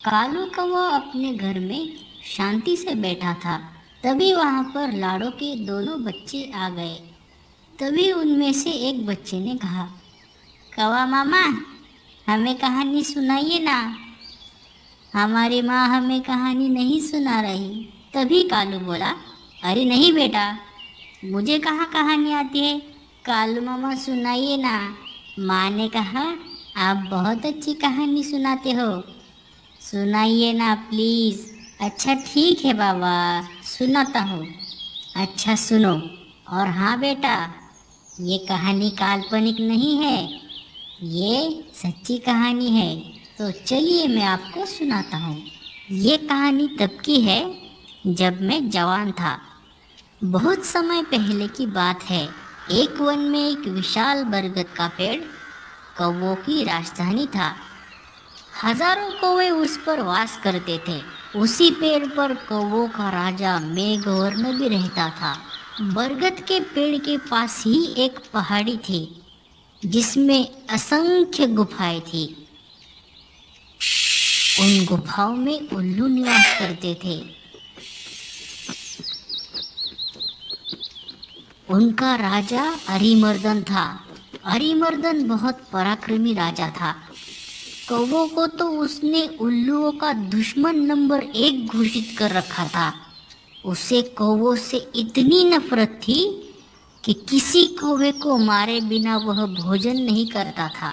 कालू कौवा अपने घर में शांति से बैठा था। तभी वहां पर लाड़ो के दोनों बच्चे आ गए। तभी उनमें से एक बच्चे ने कहा, कौवा मामा, हमें कहानी सुनाइए ना। हमारी माँ हमें कहानी नहीं सुना रही। तभी कालू बोला, अरे नहीं बेटा, मुझे कहाँ कहानी आती है। कालू मामा सुनाइए ना। माँ ने कहा, आप बहुत अच्छी कहानी सुनाते हो, सुनाइए ना प्लीज। अच्छा ठीक है बाबा, सुनाता हूँ। अच्छा सुनो। और हाँ बेटा, ये कहानी काल्पनिक नहीं है, ये सच्ची कहानी है। तो चलिए मैं आपको सुनाता हूँ। ये कहानी तब की है जब मैं जवान था। बहुत समय पहले की बात है। एक वन में एक विशाल बरगद का पेड़ कौवों की राजधानी था। हजारों कौवे उस पर वास करते थे। उसी पेड़ पर कौवों का राजा मेघवर्ण भी रहता था। बरगद के पेड़ के पास ही एक पहाड़ी थी जिसमें असंख्य गुफाएं थी। उन गुफाओं में उल्लू निवास करते थे। उनका राजा अरिमर्दन था। अरिमर्दन बहुत पराक्रमी राजा था। कौवों को तो उसने उल्लुओं का दुश्मन नंबर 1 घोषित कर रखा था। उसे कौवों से इतनी नफरत थी कि किसी कौवे को मारे बिना वह भोजन नहीं करता था।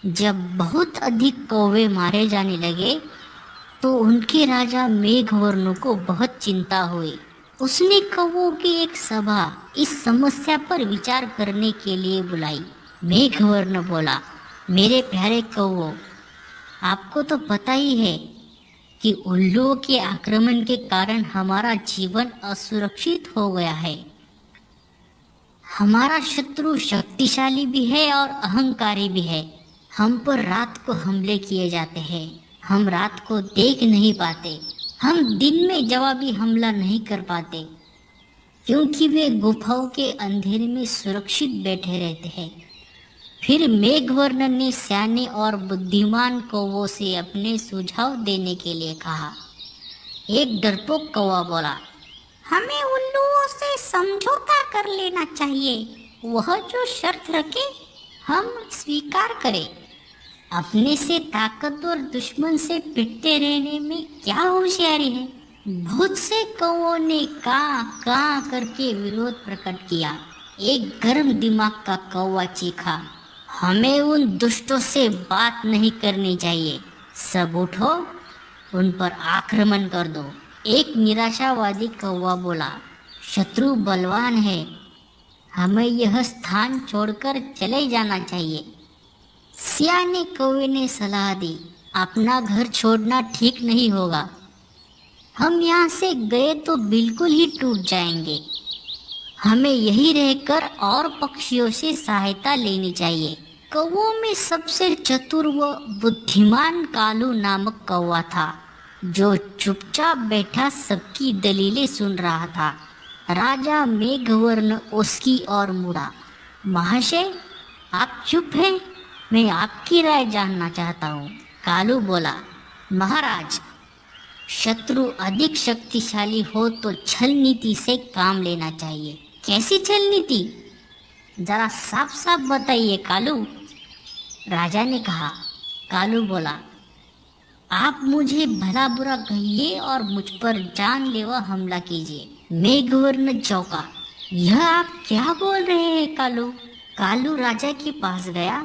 जब बहुत अधिक कौवे मारे जाने लगे तो उनके राजा मेघवर्ण को बहुत चिंता हुई। उसने कौवों की एक सभा इस समस्या पर विचार करने के लिए बुलाई। मेघवर्ण बोला, मेरे प्यारे कौवों, आपको तो पता ही है कि उल्लुओं के आक्रमण के कारण हमारा जीवन असुरक्षित हो गया है। हमारा शत्रु शक्तिशाली भी है और अहंकारी भी है। हम पर रात को हमले किए जाते हैं। हम रात को देख नहीं पाते। हम दिन में जवाबी हमला नहीं कर पाते क्योंकि वे गुफाओं के अंधेरे में सुरक्षित बैठे रहते हैं। फिर मेघवर्ण ने सियाने और बुद्धिमान कौवों से अपने सुझाव देने के लिए कहा। एक डरपोक कौवा बोला, हमें उल्लुओं से समझौता कर लेना चाहिए। वह जो शर्त रखे हम स्वीकार करें। अपने से ताकतवर दुश्मन से पिटते रहने में क्या होशियारी है। बहुत से कौवों ने kaa kaa करके विरोध प्रकट किया। एक गर्म दिमाग का कौवा चीखा, हमें उन दुष्टों से बात नहीं करनी चाहिए। सब उठो, उन पर आक्रमण कर दो। एक निराशावादी कौवा बोला, शत्रु बलवान है, हमें यह स्थान छोड़कर चले जाना चाहिए। सियाने कौवे ने सलाह दी, अपना घर छोड़ना ठीक नहीं होगा। हम यहाँ से गए तो बिल्कुल ही टूट जाएंगे। हमें यहीं रहकर और पक्षियों से सहायता लेनी चाहिए। कौवों में सबसे चतुर व बुद्धिमान कालू नामक कौवा था, जो चुपचाप बैठा सबकी दलीलें सुन रहा था। राजा मेघवर्ण उसकी ओर मुड़ा, महाशय, आप चुप हैं? मैं आपकी राय जानना चाहता हूँ। कालू बोला, महाराज, शत्रु अधिक शक्तिशाली हो तो छल नीति से काम लेना चाहिए। कैसी छल नीति? जरा साफ साफ बताइए कालू, राजा ने कहा। कालू बोला, आप मुझे भला बुरा कहिए और मुझ पर जानलेवा हमला कीजिए। मेघवर्ण चौंका, यह आप क्या बोल रहे हैं कालू? कालू राजा के पास गया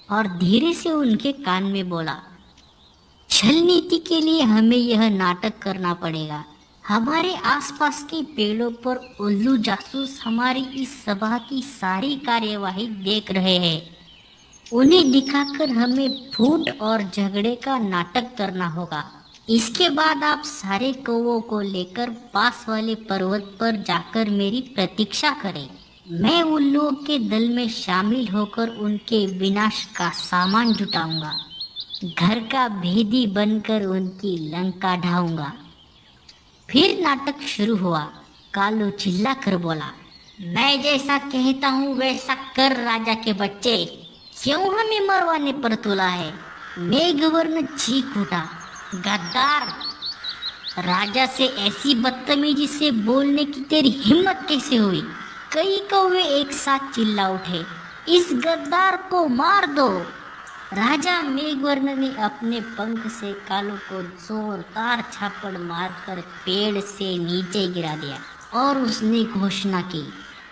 और धीरे से उनके कान में बोला, छल नीति के लिए हमें यह नाटक करना पड़ेगा। हमारे आसपास के पेड़ों पर उल्लू जासूस हमारी इस सभा की सारी कार्यवाही देख रहे हैं। उन्हें दिखाकर हमें फूट और झगड़े का नाटक करना होगा। इसके बाद आप सारे कौवों को लेकर पास वाले पर्वत पर जाकर मेरी प्रतीक्षा करें। मैं उल्लुओं के दल में शामिल होकर उनके विनाश का सामान जुटाऊंगा। घर का भेदी बनकर उनकी लंका ढाऊंगा। फिर नाटक शुरू हुआ। कालू चिल्ला कर बोला, मैं जैसा कहता हूँ वैसा कर राजा के बच्चे। क्यों हमें मरवाने पर तुला है? मेघवर्ण चीख उठा, गद्दार, राजा से ऐसी बदतमीजी से बोलने की तेरी हिम्मत कैसे हुई? कई कौवे एक साथ चिल्ला उठे, इस गद्दार को मार दो। राजा मेघवर्ण ने अपने पंख से कालू को जोरदार छापड़ मारकर पेड़ से नीचे गिरा दिया और उसने घोषणा की,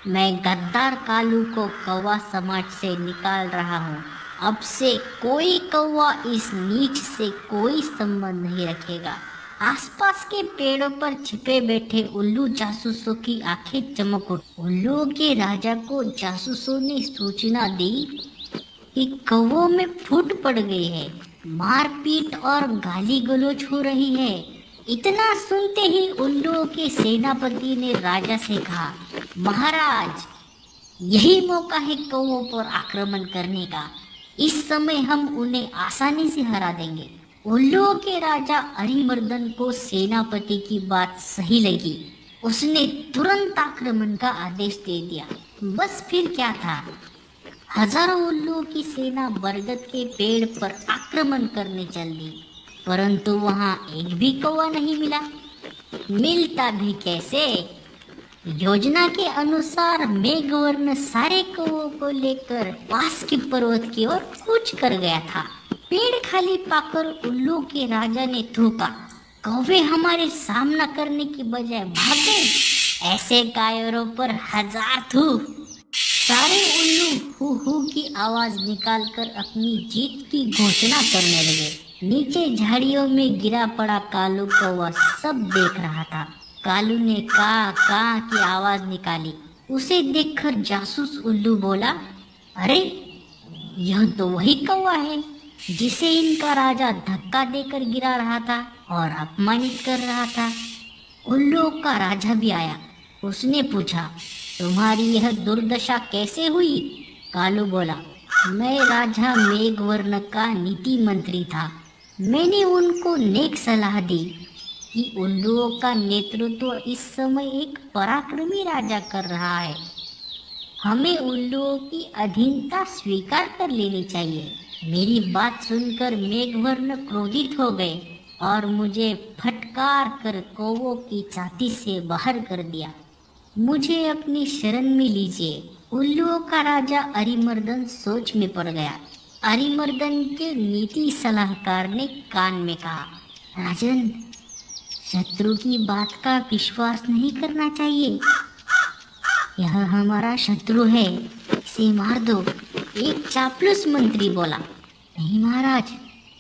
मैं गद्दार कालू को कौवा समाज से निकाल रहा हूँ। अब से कोई कौवा इस नीच से कोई संबंध नहीं रखेगा। आसपास के पेड़ों पर छिपे बैठे उल्लू जासूसों की आंखें चमक उठी। उल्लुओं के राजा को जासूसों ने सूचना दी कि कौवों में फूट पड़ गई है, मारपीट और गाली गलौज हो रही है। इतना सुनते ही उल्लुओं के सेनापति ने राजा से कहा, महाराज, यही मौका है कौवों पर आक्रमण करने का। इस समय हम उन्हें आसानी से हरा देंगे। उल्लुओं के राजा अरिमर्दन को सेनापति की बात सही लगी। उसने तुरंत आक्रमण का आदेश दे दिया। बस फिर क्या था, हजारों उल्लुओं की सेना बरगद के पेड़ पर आक्रमण करने चल दी, परंतु वहां एक भी कौवा नहीं मिला। मिलता भी कैसे? योजना के अनुसार मेघवर्ण सारे कौवों को लेकर पास के पर्वत की ओर कूच कर गया था। पेड़ खाली पाकर उल्लू के राजा ने थूका, कौवे हमारे सामना करने की बजाय भाग गए। ऐसे कायरों पर हजार थू। सारे उल्लू हु हु की आवाज निकालकर अपनी जीत की घोषणा करने लगे। नीचे झाड़ियों में गिरा पड़ा कालू कौवा सब देख रहा था। कालू ने का की आवाज निकाली। उसे देखकर जासूस उल्लू बोला, अरे यह तो वही कौवा है जिसे इनका राजा धक्का देकर गिरा रहा था और अपमानित कर रहा था। उल्लुओं का राजा भी आया। उसने पूछा, तुम्हारी यह दुर्दशा कैसे हुई? कालू बोला, मैं राजा मेघवर्ण का नीति मंत्री था। मैंने उनको नेक सलाह दी कि उल्लुओं का नेतृत्व इस समय एक पराक्रमी राजा कर रहा है। हमें उल्लुओं की अधीनता स्वीकार कर लेनी चाहिए। मेरी बात सुनकर मेघवर्ण क्रोधित हो गए और मुझे फटकार कर कौवों की छाती से बाहर कर दिया। मुझे अपनी शरण में लीजिए। उल्लुओं का राजा अरिमर्दन सोच में पड़ गया। अरिमर्दन के नीति सलाहकार ने कान में कहा, राजन, शत्रु की बात का विश्वास नहीं करना चाहिए। यह हमारा शत्रु है, इसे मार दो। एक चापलूस मंत्री बोला, नहीं महाराज,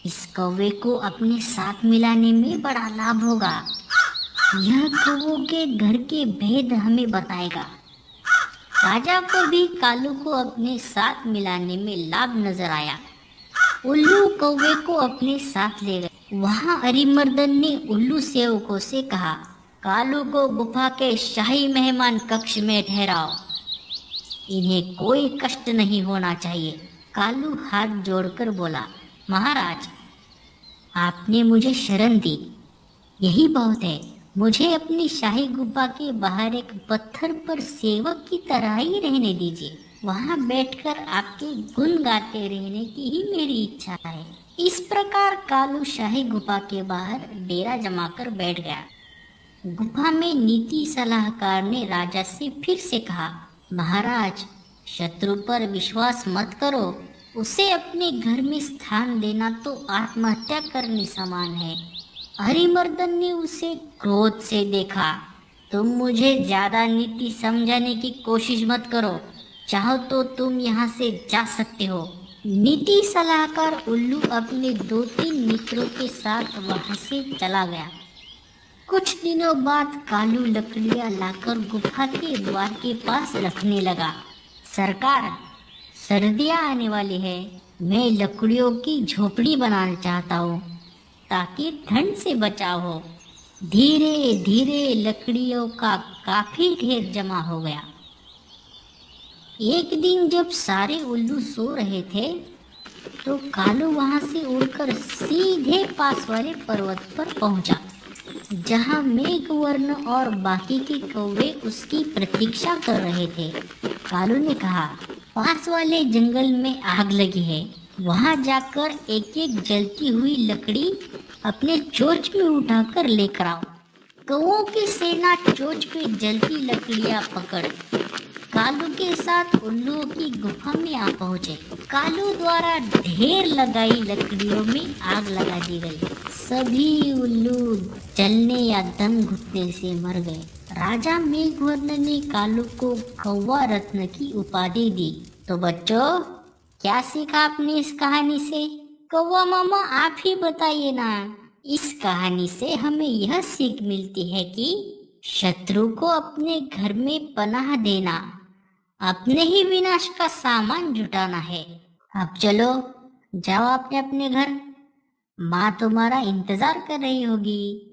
इस कौवे को अपने साथ मिलाने में बड़ा लाभ होगा। यह कौवों के घर के भेद हमें बताएगा। राजा को भी कालू को अपने साथ मिलाने में लाभ नजर आया। उल्लू कौवे को अपने साथ ले गए। वहां अरिमर्दन ने उल्लू सेवकों से कहा, कालू को गुफा के शाही मेहमान कक्ष में ठहराओ। इन्हें कोई कष्ट नहीं होना चाहिए। कालू हाथ जोड़कर बोला, महाराज, आपने मुझे शरण दी, यही बहुत है। मुझे अपनी शाही गुफा के बाहर एक पत्थर पर सेवक की तरह ही रहने दीजिए। वहां बैठकर आपके गुण गाते रहने की ही मेरी इच्छा है। इस प्रकार कालू शाही गुफा के बाहर डेरा जमाकर बैठ गया। गुफा में नीति सलाहकार ने राजा से फिर से कहा, महाराज, शत्रु पर विश्वास मत करो। उसे अपने घर में स्थान देना तो आत्महत्या करने समान है। अरिमर्दन ने उसे क्रोध से देखा, तुम मुझे ज्यादा नीति समझाने की कोशिश मत करो। चाहो तो तुम यहाँ से जा सकते हो। नीति सलाहकार उल्लू अपने 2-3 मित्रों के साथ वहां से चला गया। कुछ दिनों बाद कालू लकड़ियां लाकर गुफा के द्वार के पास रखने लगा। सरकार, सर्दियां आने वाली है। मैं लकड़ियों की झोपड़ी बनाना चाहता हूँ ताकि ठंड से बचाव हो। धीरे धीरे लकड़ियों का काफी ढेर जमा हो गया। एक दिन जब सारे उल्लू सो रहे थे तो कालू वहां से उड़कर सीधे पास वाले पर्वत पर पहुंचा, जहां मेघवर्ण और बाकी के कौवे उसकी प्रतीक्षा कर रहे थे। कालू ने कहा, पास वाले जंगल में आग लगी है, वहां जाकर एक एक जलती हुई लकड़ी अपने चोंच में उठाकर लेकर आओ। कौओं की सेना चोंच पे जलती लकड़ियां पकड़ कालू के साथ उल्लुओं की गुफा में आ पहुंचे। कालू द्वारा ढेर लगाई लकड़ियों में आग लगा दी गई। सभी उल्लू जलने या दम घुटने से मर गए। राजा मेघवर्णन ने कालू को कौवा रत्न की उपाधि दी। तो बच्चों, क्या सीखा आपने इस कहानी से? कौवा मामा, आप ही बताइए ना। इस कहानी से हमें यह सीख मिलती है कि शत्रु को अपने घर में पनाह देना, अपने ही विनाश का सामान जुटाना है। अब चलो, जाओ अपने अपने घर, माँ तुम्हारा इंतजार कर रही होगी।